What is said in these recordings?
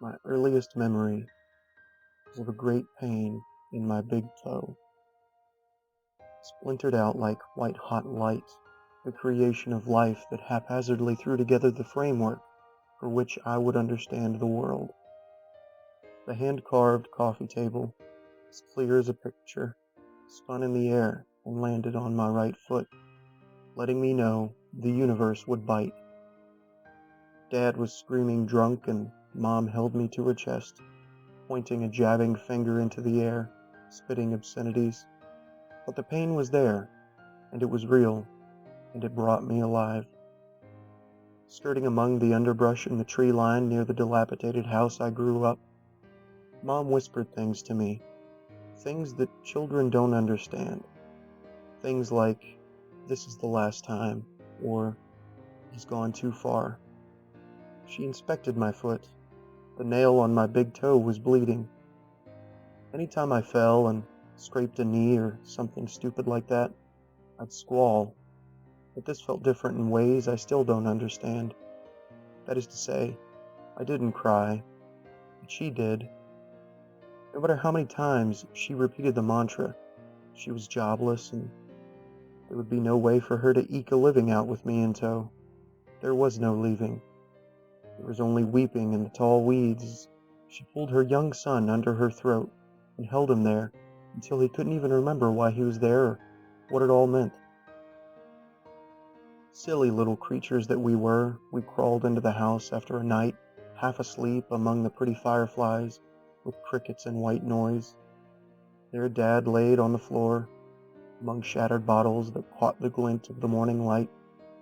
My earliest memory is of a great pain in my big toe, splintered out like white-hot light, the creation of life that haphazardly threw together the framework for which I would understand the world. The hand-carved coffee table, as clear as a picture, spun in the air and landed on my right foot, letting me know the universe would bite. Dad was screaming drunk and Mom held me to her chest, pointing a jabbing finger into the air, spitting obscenities. But the pain was there, and it was real, and it brought me alive. Skirting among the underbrush in the tree line near the dilapidated house I grew up, Mom whispered things to me, things that children don't understand. Things like, "This is the last time," or "He's gone too far." She inspected my foot. The nail on my big toe was bleeding. Anytime I fell and scraped a knee or something stupid like that, I'd squall. But this felt different in ways I still don't understand. That is to say, I didn't cry, but she did. No matter how many times she repeated the mantra, she was jobless and there would be no way for her to eke a living out with me in tow. There was no leaving. There was only weeping in the tall weeds. She pulled her young son under her throat and held him there until he couldn't even remember why he was there or what it all meant. Silly little creatures that we were, we crawled into the house after a night, half asleep among the pretty fireflies, with crickets and white noise. There Dad laid on the floor, among shattered bottles that caught the glint of the morning light,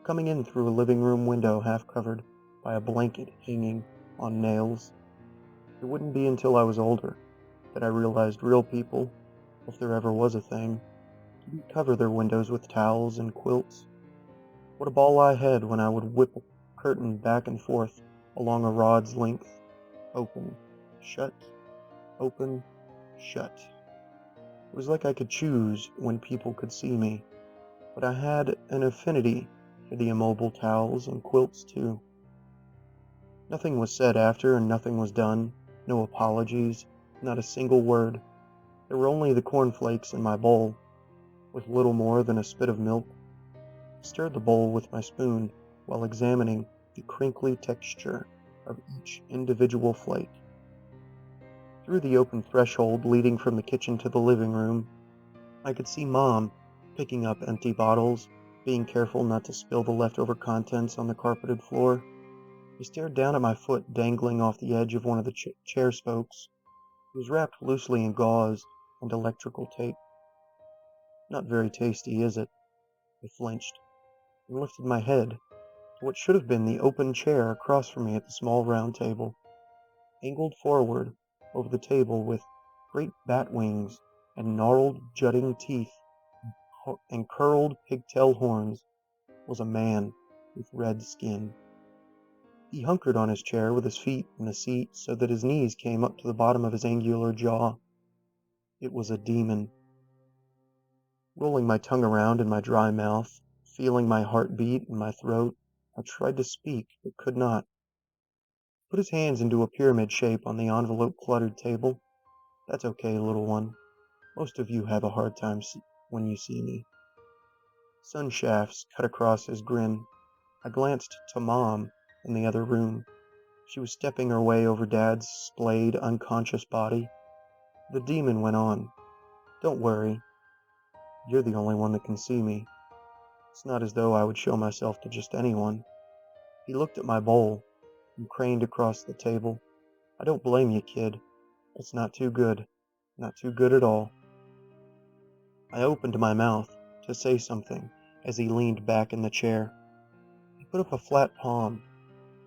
coming in through a living room window half covered by a blanket hanging on nails. It wouldn't be until I was older that I realized real people, if there ever was a thing, didn't cover their windows with towels and quilts. What a ball I had when I would whip a curtain back and forth along a rod's length. Open, shut, open, shut. It was like I could choose when people could see me, but I had an affinity for the immobile towels and quilts too. Nothing was said after and nothing was done, no apologies, not a single word. There were only the cornflakes in my bowl, with little more than a spit of milk. I stirred the bowl with my spoon while examining the crinkly texture of each individual flake. Through the open threshold leading from the kitchen to the living room, I could see Mom picking up empty bottles, being careful not to spill the leftover contents on the carpeted floor. I stared down at my foot dangling off the edge of one of the chair spokes. It was wrapped loosely in gauze and electrical tape. "Not very tasty, is it?" I flinched and lifted my head to what should have been the open chair across from me at the small round table. Angled forward over the table with great bat wings and gnarled jutting teeth and curled pigtail horns was a man with red skin. He hunkered on his chair with his feet in the seat so that his knees came up to the bottom of his angular jaw. It was a demon. Rolling my tongue around in my dry mouth, feeling my heart beat in my throat, I tried to speak, but could not. Put his hands into a pyramid shape on the envelope-cluttered table. "That's okay, little one. Most of you have a hard time when you see me." Sun shafts cut across his grin. I glanced to Mom in the other room. She was stepping her way over Dad's splayed, unconscious body. The demon went on. "Don't worry. You're the only one that can see me. It's not as though I would show myself to just anyone." He looked at my bowl and craned across the table. "I don't blame you, kid. It's not too good. Not too good at all." I opened my mouth to say something as he leaned back in the chair. He put up a flat palm,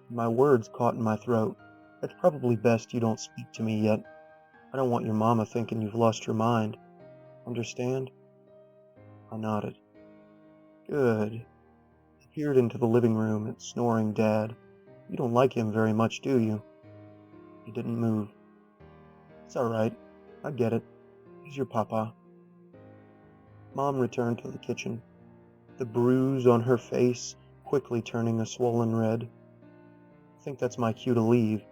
and my words caught in my throat. "It's probably best you don't speak to me yet. I don't want your mama thinking you've lost your mind. Understand?" I nodded. "Good." He peered into the living room at snoring Dad. "You don't like him very much, do you?" He didn't move. "It's all right. I get it. He's your papa." Mom returned to the kitchen, the bruise on her face quickly turning a swollen red. "I think that's my cue to leave.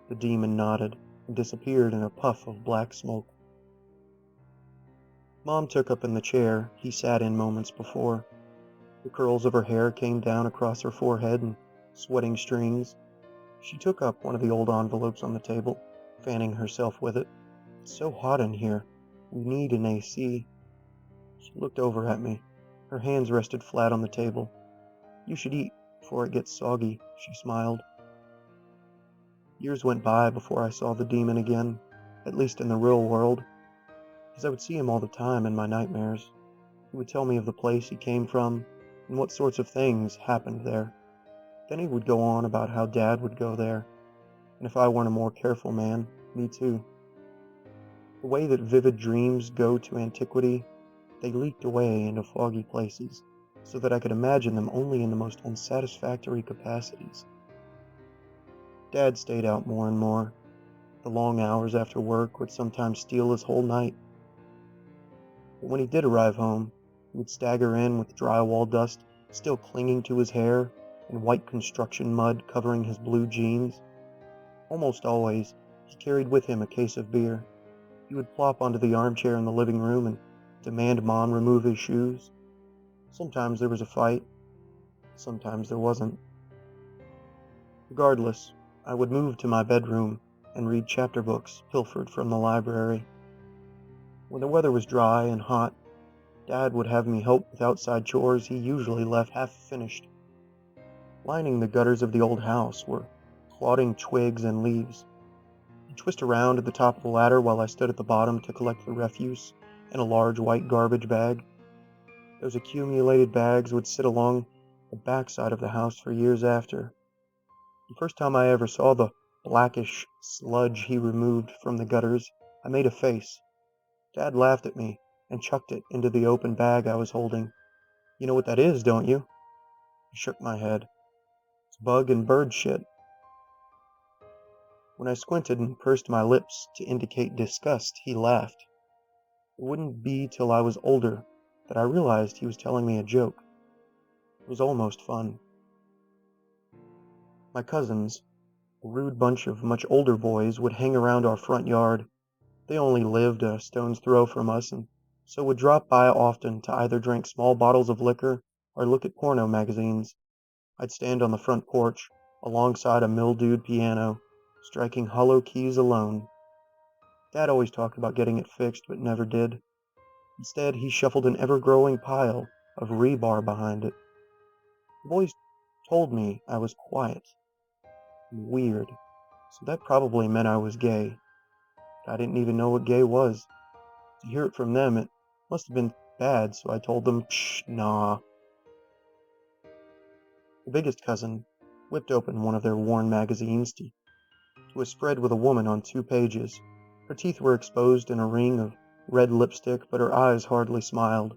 The demon nodded and disappeared in a puff of black smoke. Mom took up in the chair he sat in moments before. The curls of her hair came down across her forehead in sweating strings. She took up one of the old envelopes on the table, fanning herself with it. "It's so hot in here. We need an AC." She looked over at me. Her hands rested flat on the table. "You should eat before it gets soggy," she smiled. Years went by before I saw the demon again, at least in the real world, because I would see him all the time in my nightmares. He would tell me of the place he came from and what sorts of things happened there. Then he would go on about how Dad would go there, and if I weren't a more careful man, me too. The way that vivid dreams go to antiquity, they leaked away into foggy places, so that I could imagine them only in the most unsatisfactory capacities. Dad stayed out more and more. The long hours after work would sometimes steal his whole night. But when he did arrive home, he would stagger in with drywall dust still clinging to his hair and white construction mud covering his blue jeans. Almost always, he carried with him a case of beer. He would plop onto the armchair in the living room and demand Mom remove his shoes. Sometimes there was a fight. Sometimes there wasn't. Regardless, I would move to my bedroom and read chapter books pilfered from the library. When the weather was dry and hot, Dad would have me help with outside chores he usually left half finished. Lining the gutters of the old house were clotting twigs and leaves. He'd twist around at the top of the ladder while I stood at the bottom to collect the refuse in a large white garbage bag. Those accumulated bags would sit along the backside of the house for years after. The first time I ever saw the blackish sludge he removed from the gutters, I made a face. Dad laughed at me and chucked it into the open bag I was holding. "You know what that is, don't you?" I shook my head. "It's bug and bird shit." When I squinted and pursed my lips to indicate disgust, he laughed. It wouldn't be till I was older that I realized he was telling me a joke. It was almost fun. My cousins, a rude bunch of much older boys, would hang around our front yard. They only lived a stone's throw from us, and so would drop by often to either drink small bottles of liquor or look at porno magazines. I'd stand on the front porch, alongside a mildewed piano, striking hollow keys alone. Dad always talked about getting it fixed, but never did. Instead, he shuffled an ever-growing pile of rebar behind it. The boys told me I was quiet and weird, so that probably meant I was gay. But I didn't even know what gay was. To hear it from them, it must have been bad, so I told them, "Psh, nah." The biggest cousin whipped open one of their worn magazines to a spread with a woman on 2 pages. Her teeth were exposed in a ring of red lipstick, but her eyes hardly smiled.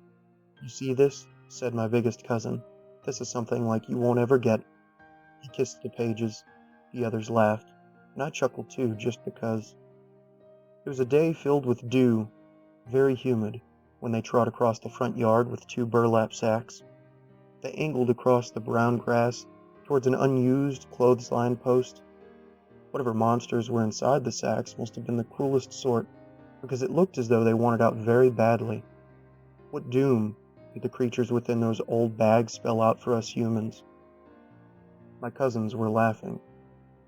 "You see this?" said my biggest cousin. "This is something like you won't ever get." He kissed the pages. The others laughed, and I chuckled too, just because. It was a day filled with dew, very humid, when they trod across the front yard with 2 burlap sacks. They angled across the brown grass towards an unused clothesline post. Whatever monsters were inside the sacks must have been the cruelest sort, because it looked as though they wanted out very badly. What doom did the creatures within those old bags spell out for us humans? My cousins were laughing.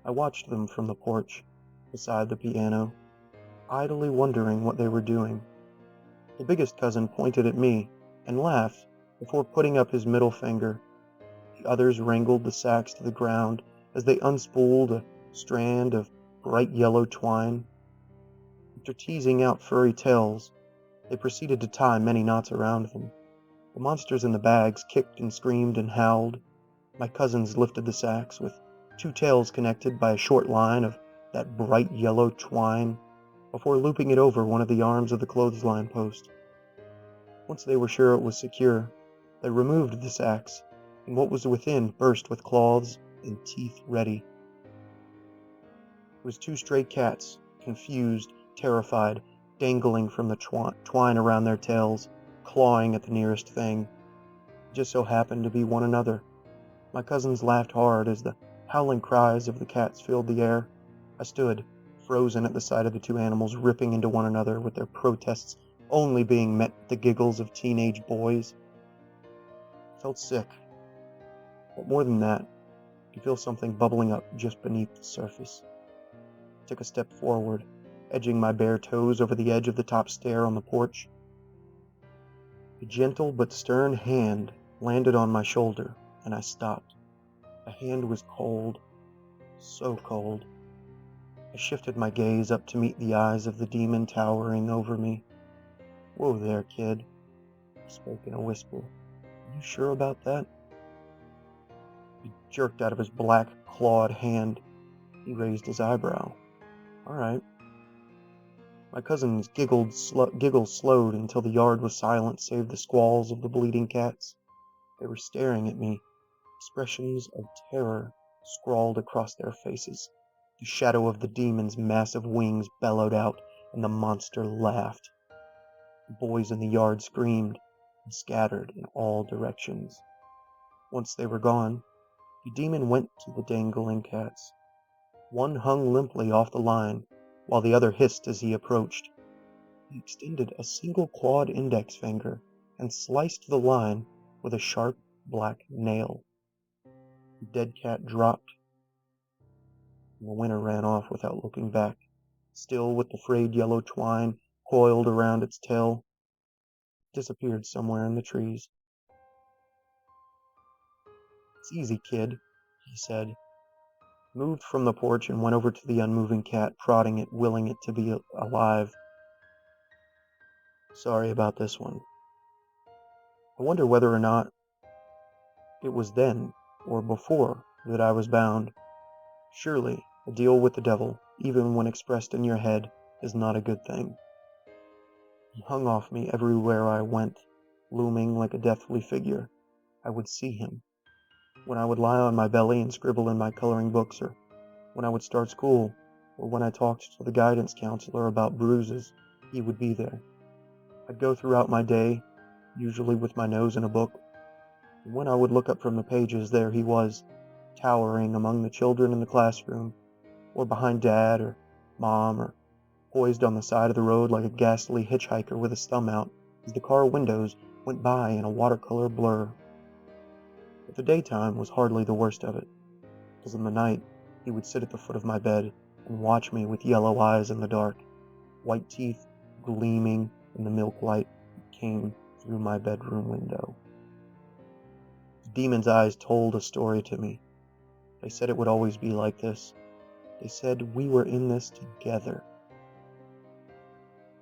I watched them from the porch, beside the piano, idly wondering what they were doing. The biggest cousin pointed at me and laughed before putting up his middle finger. The others wrangled the sacks to the ground as they unspooled a strand of bright yellow twine. After teasing out furry tails, they proceeded to tie many knots around them. The monsters in the bags kicked and screamed and howled. My cousins lifted the sacks with 2 tails connected by a short line of that bright yellow twine before looping it over one of the arms of the clothesline post. Once they were sure it was secure, they removed the sacks, and what was within burst with claws and teeth ready. It was 2 stray cats, confused, terrified, dangling from the twine around their tails, clawing at the nearest thing. It just so happened to be one another. My cousins laughed hard as the howling cries of the cats filled the air. I stood, frozen at the sight of the two animals ripping into one another, with their protests only being met with the giggles of teenage boys. I felt sick, but more than that, I could feel something bubbling up just beneath the surface. I took a step forward, edging my bare toes over the edge of the top stair on the porch. A gentle but stern hand landed on my shoulder, and I stopped. The hand was cold, so cold. I shifted my gaze up to meet the eyes of the demon towering over me. "Whoa there, kid," I spoke in a whisper. "Are you sure about that?" He jerked out of his black, clawed hand. He raised his eyebrow. "All right." My cousin's giggles slowed until the yard was silent save the squalls of the bleeding cats. They were staring at me, expressions of terror scrawled across their faces. The shadow of the demon's massive wings bellowed out, and the monster laughed. The boys in the yard screamed and scattered in all directions. Once they were gone, the demon went to the dangling cats. One hung limply off the line, while the other hissed as he approached. He extended a single clawed index finger and sliced the line with a sharp black nail. The dead cat dropped, and the winner ran off without looking back, still with the frayed yellow twine coiled around its tail. It disappeared somewhere in the trees. "It's easy, kid," he said. Moved from the porch and went over to the unmoving cat, prodding it, willing it to be alive. "Sorry about this one. I wonder whether or not it was then, or before, that I was bound. Surely, a deal with the devil, even when expressed in your head, is not a good thing." He hung off me everywhere I went, looming like a deathly figure. I would see him. When I would lie on my belly and scribble in my coloring books, or when I would start school, or when I talked to the guidance counselor about bruises, he would be there. I'd go throughout my day, usually with my nose in a book, and when I would look up from the pages, there he was, towering among the children in the classroom, or behind Dad or Mom, or poised on the side of the road like a ghastly hitchhiker with his thumb out as the car windows went by in a watercolor blur. But the daytime was hardly the worst of it, because in the night he would sit at the foot of my bed and watch me with yellow eyes in the dark, white teeth gleaming in the milk light that came through my bedroom window. The demon's eyes told a story to me. They said it would always be like this. They said we were in this together.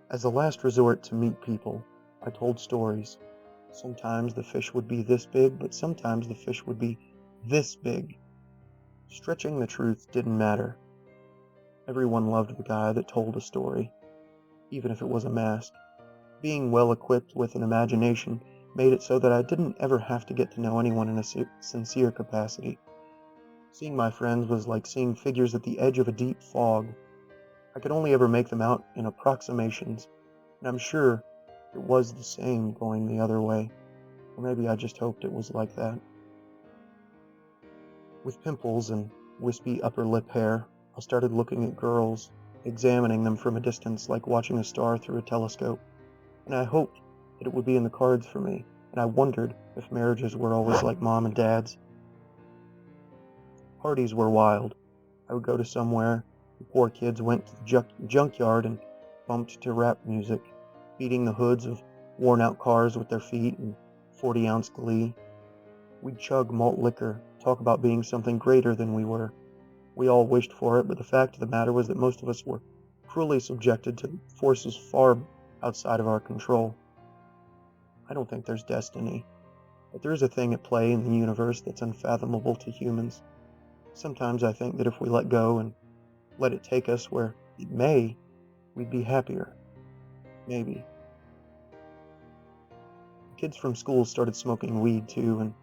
As a last resort to meet people, I told stories. Sometimes the fish would be this big, but sometimes the fish would be this big. Stretching the truth didn't matter. Everyone loved the guy that told a story, even if it was a mask. Being well equipped with an imagination made it so that I didn't ever have to get to know anyone in a sincere capacity. Seeing my friends was like seeing figures at the edge of a deep fog. I could only ever make them out in approximations, and I'm sure it was the same going the other way, or maybe I just hoped it was like that. With pimples and wispy upper lip hair, I started looking at girls, examining them from a distance like watching a star through a telescope, and I hoped that it would be in the cards for me, and I wondered if marriages were always like Mom and Dad's. Parties were wild. I would go to somewhere, the poor kids went to the junkyard and bumped to rap music, beating the hoods of worn-out cars with their feet in 40-ounce glee. We'd chug malt liquor, talk about being something greater than we were. We all wished for it, but the fact of the matter was that most of us were cruelly subjected to forces far outside of our control. I don't think there's destiny, but there is a thing at play in the universe that's unfathomable to humans. Sometimes I think that if we let go and let it take us where it may, we'd be happier. Maybe. Kids from school started smoking weed too and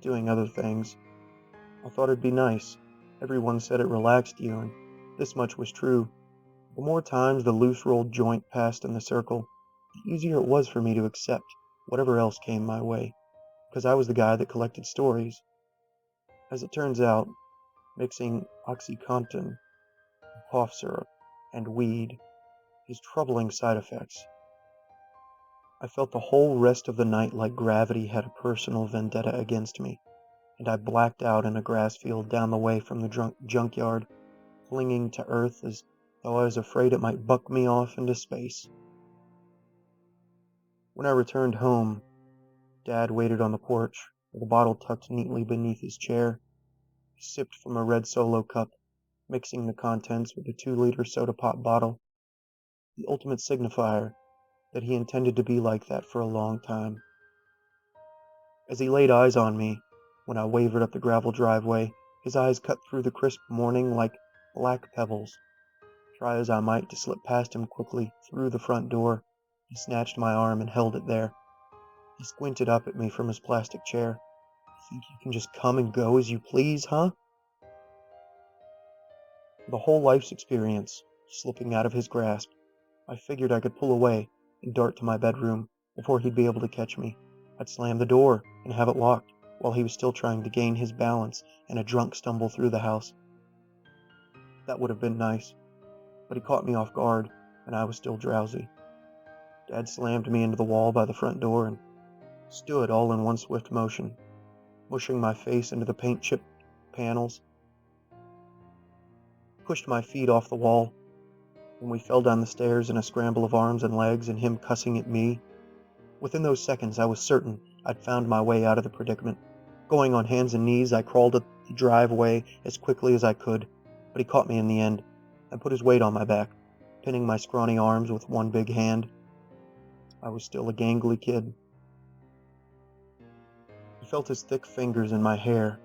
doing other things. I thought it'd be nice. Everyone said it relaxed you, and this much was true. The more times the loose rolled joint passed in the circle, the easier it was for me to accept whatever else came my way, because I was the guy that collected stories. As it turns out, mixing OxyContin and cough syrup, and weed, his troubling side effects. I felt the whole rest of the night like gravity had a personal vendetta against me, and I blacked out in a grass field down the way from the junkyard, clinging to earth as though I was afraid it might buck me off into space. When I returned home, Dad waited on the porch, with a bottle tucked neatly beneath his chair. He sipped from a red Solo cup, mixing the contents with a 2-liter soda pop bottle, the ultimate signifier that he intended to be like that for a long time. As he laid eyes on me, when I wavered up the gravel driveway, his eyes cut through the crisp morning like black pebbles. Try as I might to slip past him quickly through the front door, he snatched my arm and held it there. He squinted up at me from his plastic chair. "Think you can just come and go as you please, huh?" The whole life's experience, slipping out of his grasp, I figured I could pull away and dart to my bedroom before he'd be able to catch me. I'd slam the door and have it locked while he was still trying to gain his balance and a drunk stumble through the house. That would have been nice, but he caught me off guard and I was still drowsy. Dad slammed me into the wall by the front door and stood all in one swift motion, mushing my face into the paint-chipped panels. Pushed my feet off the wall, and we fell down the stairs in a scramble of arms and legs and him cussing at me. Within those seconds, I was certain I'd found my way out of the predicament. Going on hands and knees, I crawled up the driveway as quickly as I could, but he caught me in the end and put his weight on my back, pinning my scrawny arms with one big hand. I was still a gangly kid. I felt his thick fingers in my hair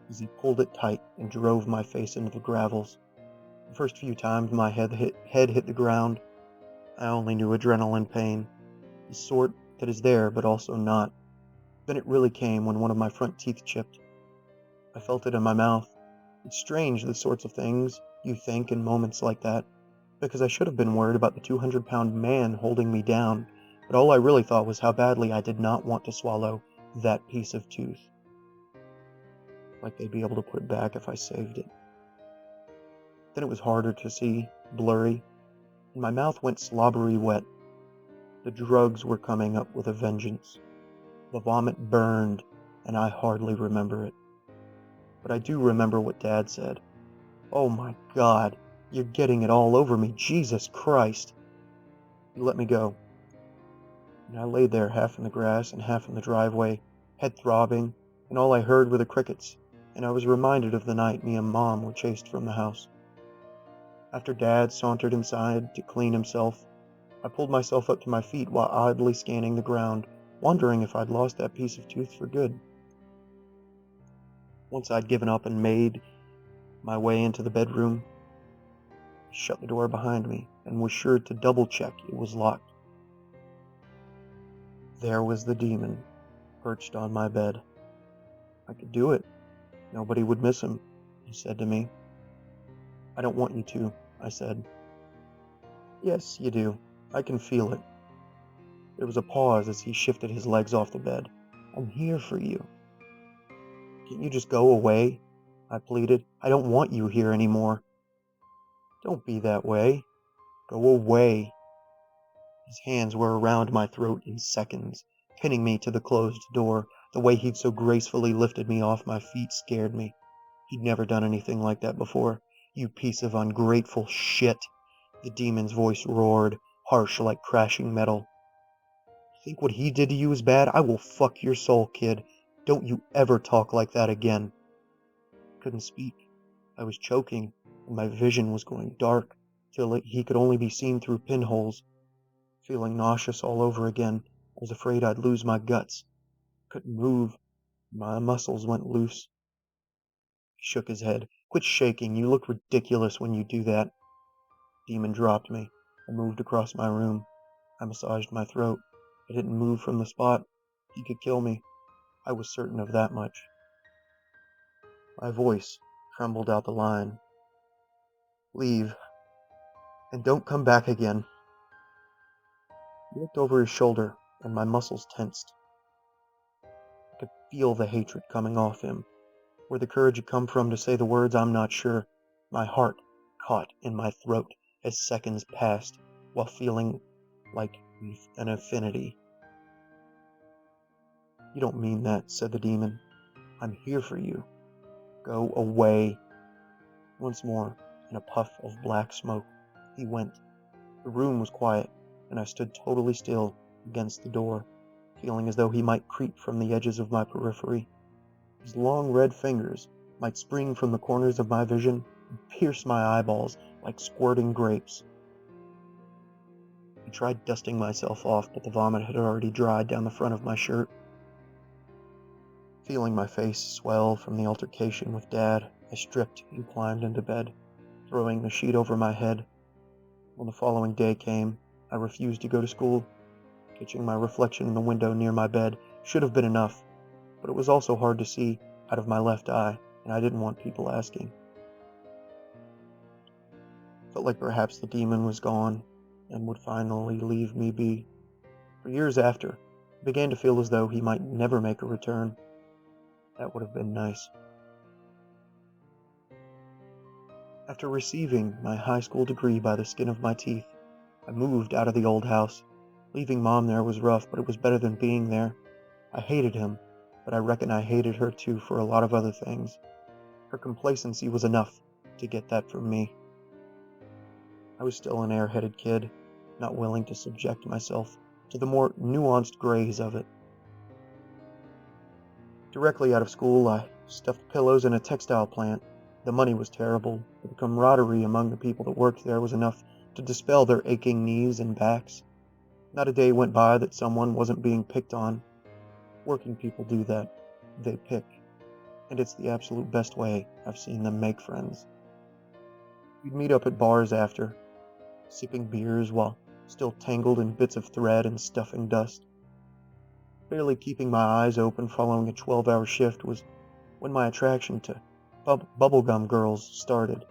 as he pulled it tight and drove my face into the gravels. The first few times my head hit the ground, I only knew adrenaline pain, the sort that is there but also not. Then it really came when one of my front teeth chipped. I felt it in my mouth. It's strange the sorts of things you think in moments like that, because I should have been worried about the 200-pound man holding me down, but all I really thought was how badly I did not want to swallow that piece of tooth. Like they'd be able to put it back if I saved it. Then it was harder to see, blurry, and my mouth went slobbery wet. The drugs were coming up with a vengeance. The vomit burned, and I hardly remember it. But I do remember what Dad said. "Oh my God, you're getting it all over me, Jesus Christ!" He let me go, and I lay there half in the grass and half in the driveway, head throbbing, and all I heard were the crickets, and I was reminded of the night me and Mom were chased from the house. After Dad sauntered inside to clean himself, I pulled myself up to my feet while oddly scanning the ground, wondering if I'd lost that piece of tooth for good. Once I'd given up and made my way into the bedroom, I shut the door behind me and was sure to double-check it was locked. There was the demon, perched on my bed. I could do it. Nobody would miss him, he said to me. "I don't want you to," I said. "Yes, you do. I can feel it." There was a pause as he shifted his legs off the bed. "I'm here for you." "Can't you just go away?" I pleaded. "I don't want you here anymore." "Don't be that way. Go away." His hands were around my throat in seconds, pinning me to the closed door. The way he'd so gracefully lifted me off my feet scared me. He'd never done anything like that before. "You piece of ungrateful shit," the demon's voice roared, harsh like crashing metal. "Think what he did to you is bad? I will fuck your soul, kid. Don't you ever talk like that again." I couldn't speak. I was choking, and my vision was going dark, till he could only be seen through pinholes. Feeling nauseous all over again, I was afraid I'd lose my guts. I couldn't move. My muscles went loose. He shook his head. "Quit shaking. You look ridiculous when you do that." Demon dropped me and moved across my room. I massaged my throat. I didn't move from the spot. He could kill me. I was certain of that much. My voice trembled out the line. "Leave. And don't come back again." He looked over his shoulder, and my muscles tensed. I could feel the hatred coming off him. Where the courage had come from to say the words, I'm not sure. My heart caught in my throat as seconds passed, while feeling like an infinity. "You don't mean that," said the demon. "I'm here for you. Go away." Once more, in a puff of black smoke, he went. The room was quiet, and I stood totally still against the door, feeling as though he might creep from the edges of my periphery. His long red fingers might spring from the corners of my vision and pierce my eyeballs like squirting grapes. I tried dusting myself off, but the vomit had already dried down the front of my shirt. Feeling my face swell from the altercation with Dad, I stripped and climbed into bed, throwing the sheet over my head. When the following day came, I refused to go to school. Catching my reflection in the window near my bed should have been enough, but it was also hard to see out of my left eye, and I didn't want people asking. Felt like perhaps the demon was gone and would finally leave me be. For years after, I began to feel as though he might never make a return. That would have been nice. After receiving my high school degree by the skin of my teeth, I moved out of the old house. Leaving Mom there was rough, but it was better than being there. I hated him, but I reckon I hated her too for a lot of other things. Her complacency was enough to get that from me. I was still an airheaded kid, not willing to subject myself to the more nuanced grays of it. Directly out of school, I stuffed pillows in a textile plant. The money was terrible, but the camaraderie among the people that worked there was enough to dispel their aching knees and backs. Not a day went by that someone wasn't being picked on. Working people do that. They pick. And it's the absolute best way I've seen them make friends. We'd meet up at bars after, sipping beers while still tangled in bits of thread and stuffing dust. Barely keeping my eyes open following a 12-hour shift was when my attraction to bubblegum girls started.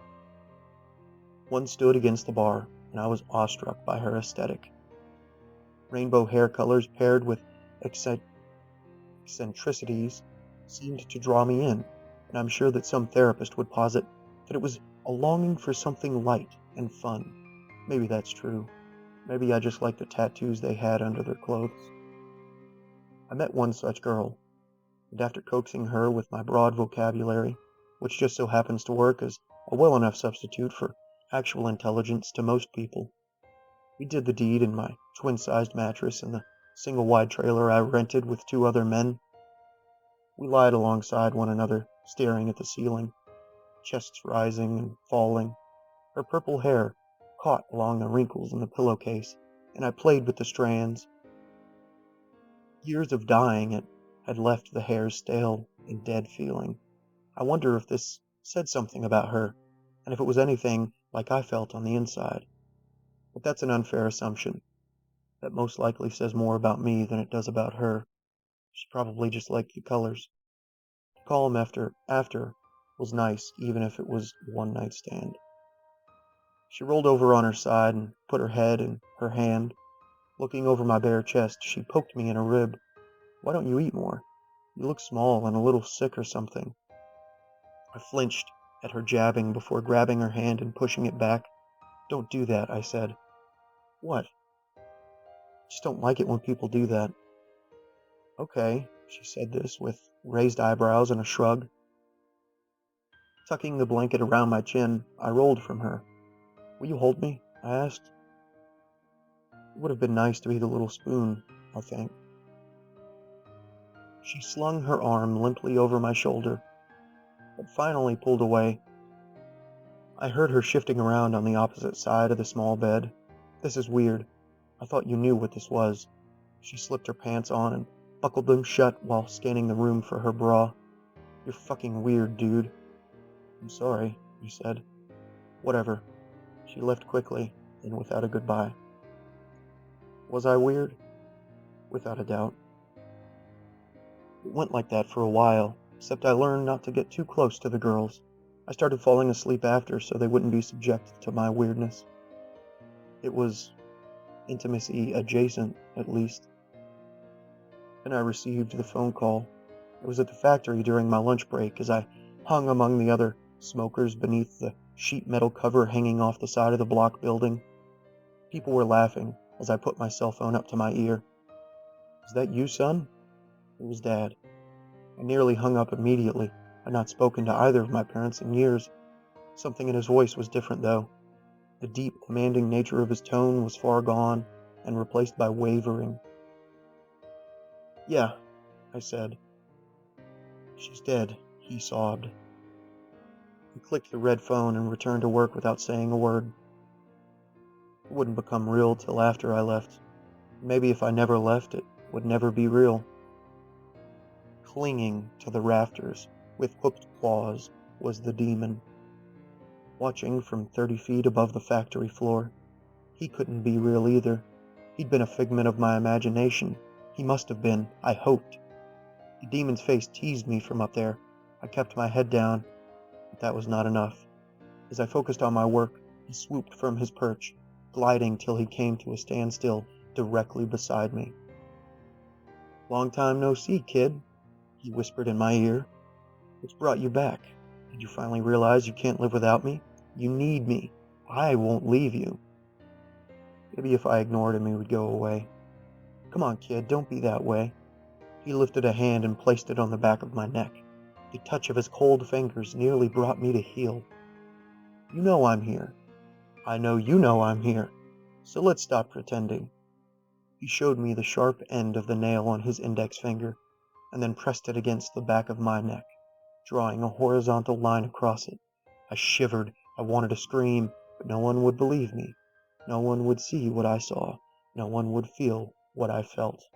One stood against the bar, and I was awestruck by her aesthetic. Rainbow hair colors paired with eccentricities seemed to draw me in, and I'm sure that some therapist would posit that it was a longing for something light and fun. Maybe that's true. Maybe I just liked the tattoos they had under their clothes. I met one such girl, and after coaxing her with my broad vocabulary, which just so happens to work as a well enough substitute for actual intelligence to most people, we did the deed in my twin-sized mattress in the single wide trailer I rented with 2 other men. We lied alongside one another, staring at the ceiling, chests rising and falling. Her purple hair caught along the wrinkles in the pillowcase, and I played with the strands. Years of dyeing it had left the hair stale and dead feeling. I wonder if this said something about her, and if it was anything like I felt on the inside. But that's an unfair assumption. That most likely says more about me than it does about her. She probably just liked the colors. To call him after was nice, even if it was a one-night stand. She rolled over on her side and put her head in her hand. Looking over my bare chest, she poked me in a rib. "Why don't you eat more? You look small and a little sick or something." I flinched at her jabbing before grabbing her hand and pushing it back. "Don't do that," I said. "What?" "Just don't like it when people do that." "Okay," she said this with raised eyebrows and a shrug. Tucking the blanket around my chin, I rolled from her. "Will you hold me?" I asked. It would have been nice to be the little spoon, I think. She slung her arm limply over my shoulder, but finally pulled away. I heard her shifting around on the opposite side of the small bed. "This is weird. I thought you knew what this was." She slipped her pants on and buckled them shut while scanning the room for her bra. "You're fucking weird, dude." "I'm sorry," I said. "Whatever." She left quickly and without a goodbye. Was I weird? Without a doubt. It went like that for a while, except I learned not to get too close to the girls. I started falling asleep after so they wouldn't be subjected to my weirdness. It was intimacy adjacent, at least. Then I received the phone call. It was at the factory during my lunch break as I hung among the other smokers beneath the sheet metal cover hanging off the side of the block building. People were laughing as I put my cell phone up to my ear. "Is that you, son?" It was Dad. I nearly hung up immediately. I'd not spoken to either of my parents in years. Something in his voice was different, though. The deep, commanding nature of his tone was far gone and replaced by wavering. "Yeah," I said. "She's dead," he sobbed. He clicked the red phone and returned to work without saying a word. It wouldn't become real till after I left. Maybe if I never left, it would never be real. Clinging to the rafters with hooked claws was the demon. Watching from 30 feet above the factory floor. He couldn't be real either. He'd been a figment of my imagination. He must have been, I hoped. The demon's face teased me from up there. I kept my head down, but that was not enough. As I focused on my work, he swooped from his perch, gliding till he came to a standstill directly beside me. "Long time no see, kid," he whispered in my ear. "What's brought you back? Did you finally realize you can't live without me? You need me. I won't leave you." Maybe if I ignored him, he would go away. "Come on, kid, don't be that way." He lifted a hand and placed it on the back of my neck. The touch of his cold fingers nearly brought me to heel. "You know I'm here. I know you know I'm here. So let's stop pretending." He showed me the sharp end of the nail on his index finger, and then pressed it against the back of my neck, drawing a horizontal line across it. I shivered. I wanted to scream, but no one would believe me. No one would see what I saw. No one would feel what I felt.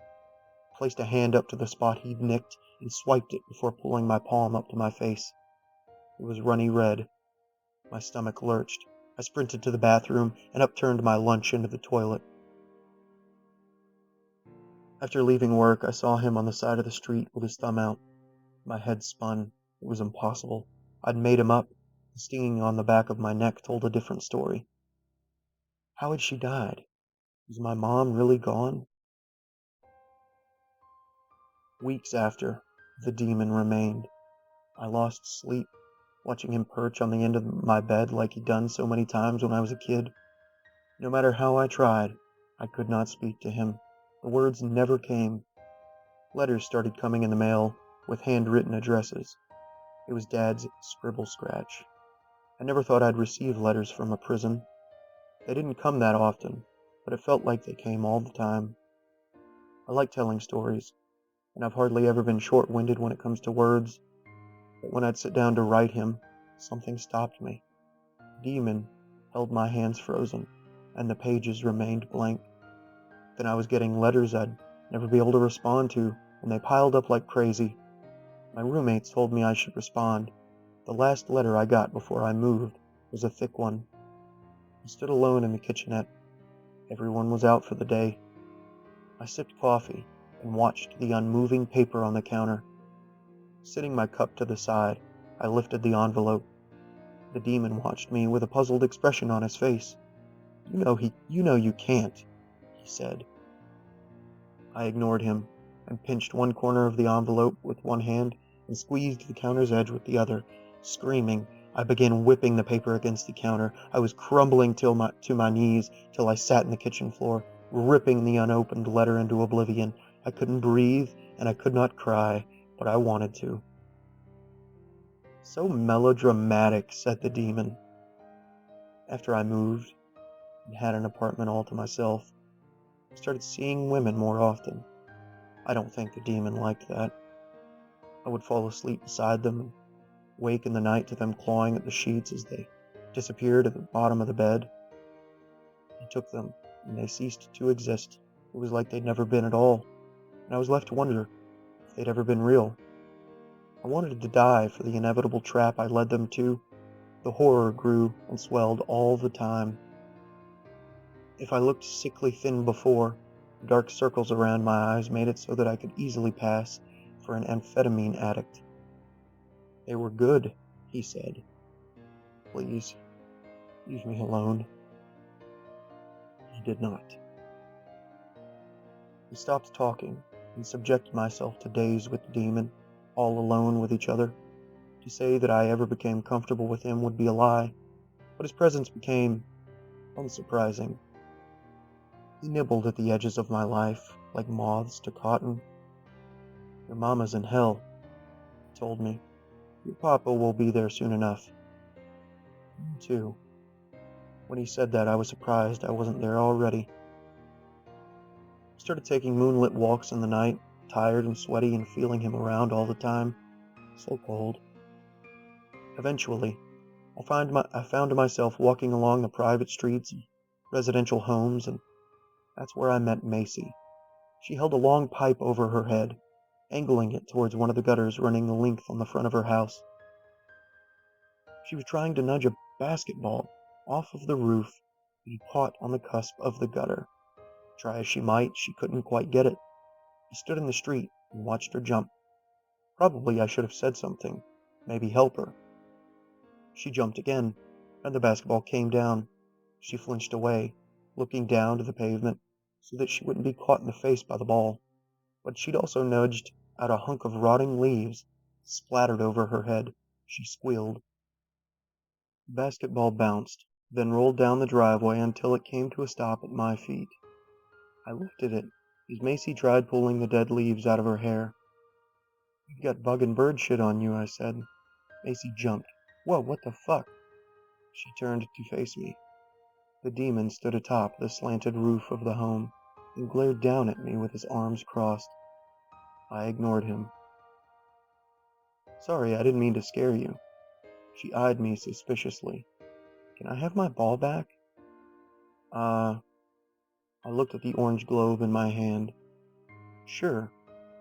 I placed a hand up to the spot he'd nicked and swiped it before pulling my palm up to my face. It was runny red. My stomach lurched. I sprinted to the bathroom and upturned my lunch into the toilet. After leaving work, I saw him on the side of the street with his thumb out. My head spun. It was impossible. I'd made him up. The stinging on the back of my neck told a different story. How had she died? Was my mom really gone? Weeks after, the demon remained. I lost sleep, watching him perch on the end of my bed like he'd done so many times when I was a kid. No matter how I tried, I could not speak to him. The words never came. Letters started coming in the mail with handwritten addresses. It was Dad's scribble scratch. I never thought I'd receive letters from a prison. They didn't come that often, but it felt like they came all the time. I like telling stories, and I've hardly ever been short-winded when it comes to words. But when I'd sit down to write him, something stopped me. The demon held my hands frozen, and the pages remained blank. Then I was getting letters I'd never be able to respond to, and they piled up like crazy. My roommates told me I should respond. The last letter I got before I moved was a thick one. I stood alone in the kitchenette. Everyone was out for the day. I sipped coffee and watched the unmoving paper on the counter. Sitting my cup to the side, I lifted the envelope. The demon watched me with a puzzled expression on his face. You know you can't," he said. I ignored him and pinched one corner of the envelope with one hand and squeezed the counter's edge with the other. Screaming, I began whipping the paper against the counter. I was crumbling to my knees till I sat in the kitchen floor, ripping the unopened letter into oblivion. I couldn't breathe and I could not cry, but I wanted to. "So melodramatic," said the demon. After I moved and had an apartment all to myself, I started seeing women more often. I don't think the demon liked that. I would fall asleep beside them and wake in the night to them clawing at the sheets as they disappeared at the bottom of the bed. I took them, and they ceased to exist. It was like they'd never been at all, and I was left to wonder if they'd ever been real. I wanted to die for the inevitable trap I led them to. The horror grew and swelled all the time. If I looked sickly thin before, the dark circles around my eyes made it so that I could easily pass for an amphetamine addict. "They were good," he said. "Please, leave me alone." He did not. We stopped talking and subjected myself to days with the demon, all alone with each other. To say that I ever became comfortable with him would be a lie. but his presence became unsurprising. He nibbled at the edges of my life, like moths to cotton. "Your mama's in hell," he told me. "Your papa will be there soon enough." Me too. When he said that, I was surprised I wasn't there already. I started taking moonlit walks in the night, tired and sweaty and feeling him around all the time. So cold. Eventually, I found myself walking along the private streets of residential homes, and that's where I met Macy. She held a long pipe over her head, angling it towards one of the gutters running the length on the front of her house. She was trying to nudge a basketball off of the roof and caught on the cusp of the gutter. Try as she might, she couldn't quite get it. I stood in the street and watched her jump. Probably I should have said something, maybe help her. She jumped again, and the basketball came down. She flinched away, looking down to the pavement so that she wouldn't be caught in the face by the ball. But she'd also nudged out a hunk of rotting leaves, splattered over her head. She squealed. The basketball bounced, then rolled down the driveway until it came to a stop at my feet. I lifted it as Macy tried pulling the dead leaves out of her hair. "You've got bug and bird shit on you," I said. Macy jumped. "Whoa, what the fuck?" She turned to face me. The demon stood atop the slanted roof of the home and glared down at me with his arms crossed. I ignored him. "Sorry, I didn't mean to scare you." She eyed me suspiciously. "Can I have my ball back?" I looked at the orange globe in my hand. "Sure."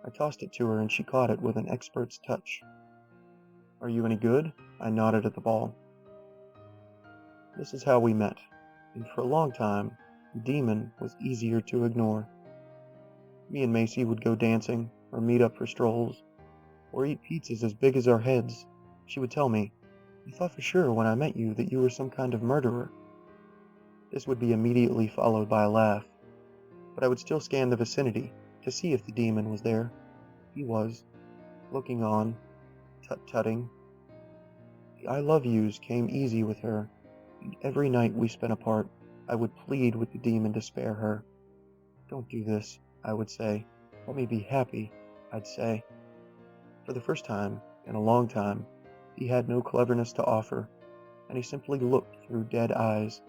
I tossed it to her and she caught it with an expert's touch. "Are you any good?" I nodded at the ball. This is how we met, and for a long time, the demon was easier to ignore. Me and Macy would go dancing, or meet up for strolls, or eat pizzas as big as our heads. She would tell me, "I thought for sure when I met you that you were some kind of murderer." This would be immediately followed by a laugh, but I would still scan the vicinity to see if the demon was there. He was, looking on, tut-tutting. The "I love yous" came easy with her, and every night we spent apart, I would plead with the demon to spare her. "Don't do this," I would say. "Let me be happy," I'd say. For the first time in a long time, he had no cleverness to offer, and he simply looked through dead eyes.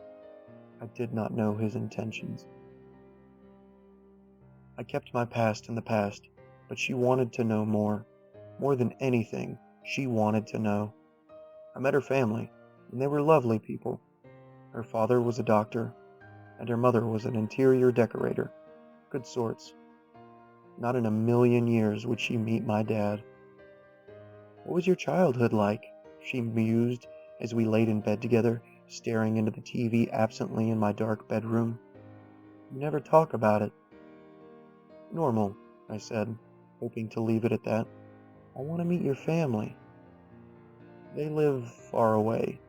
I did not know his intentions. I kept my past in the past, but she wanted to know more. More than anything, she wanted to know. I met her family, and they were lovely people. Her father was a doctor, and her mother was an interior decorator. Good sorts. Not in a million years would she meet my dad. "What was your childhood like?" she mused as we laid in bed together, staring into the TV absently in my dark bedroom. "You never talk about it." "Normal," I said, hoping to leave it at that. "I want to meet your family." "They live far away."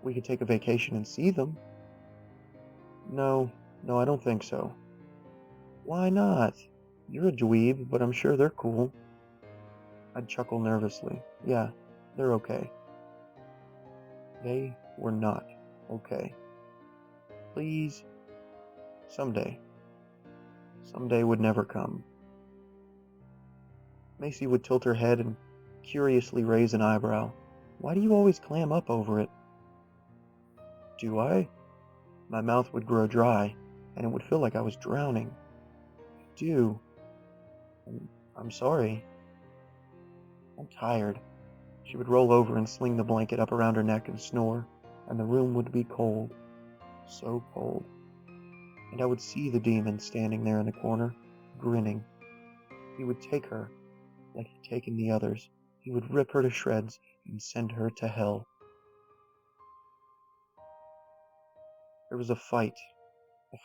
"We could take a vacation and see them." No, I don't think so." "Why not? You're a dweeb, but I'm sure they're cool." I'd chuckle nervously. "Yeah, they're okay." They were not okay. Please. Someday. Someday would never come. Macy would tilt her head and curiously raise an eyebrow. "Why do you always clam up over it?" "Do I?" My mouth would grow dry, and it would feel like I was drowning. "I do. I'm sorry." "I'm tired." She would roll over and sling the blanket up around her neck and snore, and the room would be cold. So cold. And I would see the demon standing there in the corner, grinning. He would take her, like he'd taken the others. He would rip her to shreds and send her to hell. There was a fight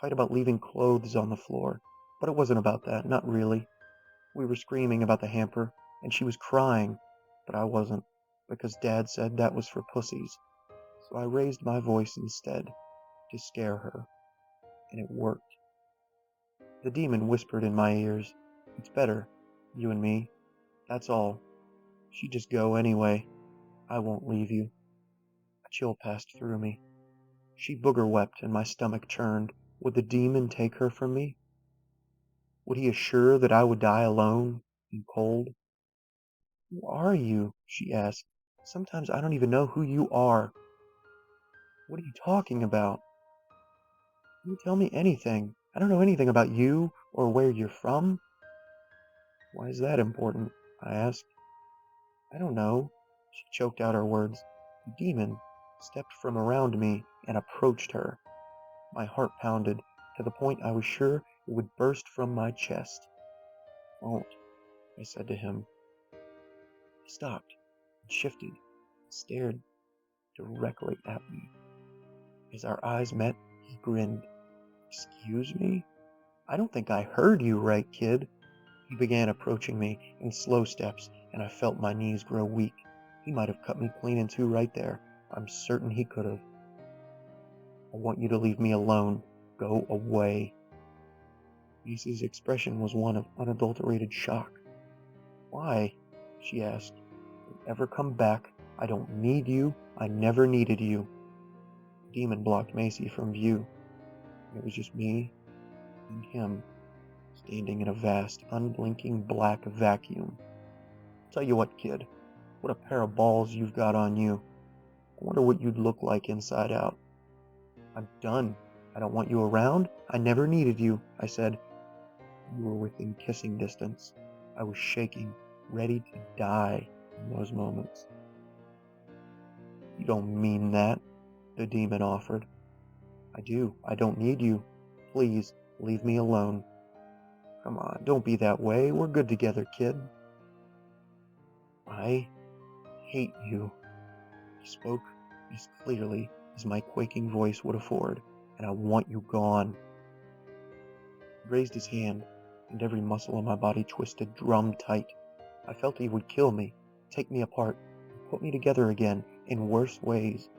about leaving clothes on the floor, but it wasn't about that, not really. We were screaming about the hamper, and she was crying, but I wasn't, because Dad said that was for pussies. So I raised my voice instead, to scare her, and it worked. The demon whispered in my ears, "It's better, you and me. That's all. She'd just go anyway. I won't leave you." A chill passed through me. She booger wept and my stomach churned. Would the demon take her from me? Would he assure that I would die alone and cold? Who are you? She asked. Sometimes I don't even know who you are. What are you talking about? You tell me anything. I don't know anything about you or where you're from. Why is that important? I asked. I don't know. She choked out her words. The demon stepped from around me and approached her. My heart pounded to the point I was sure it would burst from my chest. Don't, I said to him. He stopped and shifted and stared directly at me. As our eyes met, he grinned. Excuse me? I don't think I heard you right, kid. He began approaching me in slow steps, and I felt my knees grow weak. He might have cut me clean in two right there. I'm certain he could have. I want you to leave me alone. Go away. Macy's expression was one of unadulterated shock. Why? She asked. Don't ever come back. I don't need you. I never needed you. The demon blocked Macy from view. It was just me and him, standing in a vast, unblinking black vacuum. Tell you what, kid, what a pair of balls you've got on you. I wonder what you'd look like inside out. I'm done. I don't want you around. I never needed you, I said. You were within kissing distance. I was shaking, ready to die in those moments. You don't mean that, the demon offered. I do. I don't need you. Please, leave me alone. Come on, don't be that way. We're good together, kid. I hate you. He spoke as clearly as my quaking voice would afford, and I want you gone. He raised his hand, and every muscle in my body twisted drum tight. I felt he would kill me, take me apart, and put me together again in worse ways.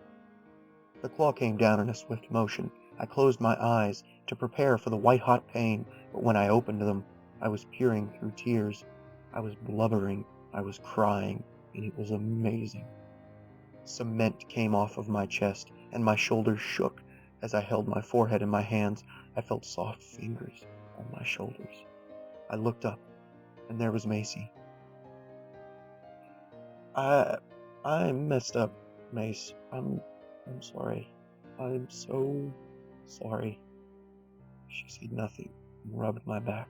The claw came down in a swift motion. I closed my eyes to prepare for the white-hot pain, but when I opened them, I was peering through tears. I was blubbering, I was crying, and it was amazing. Cement came off of my chest, and my shoulders shook as I held my forehead in my hands. I felt soft fingers on my shoulders. I looked up, and there was Macy. I messed up, Mace. I'm sorry. I'm so sorry. She said nothing and rubbed my back.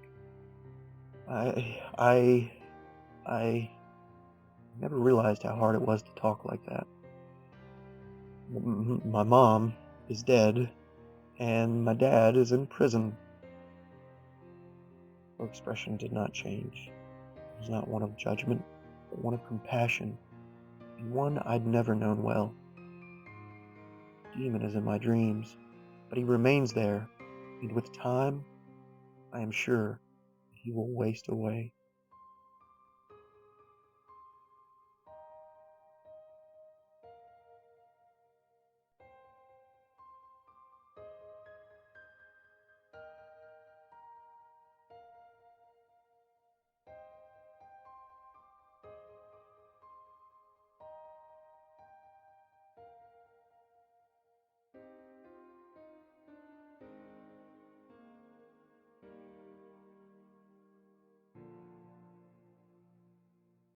I never realized how hard it was to talk like that. My mom is dead, and my dad is in prison. Her expression did not change. It was not one of judgment, but one of compassion, and one I'd never known well. The demon is in my dreams, but he remains there, and with time, I am sure he will waste away.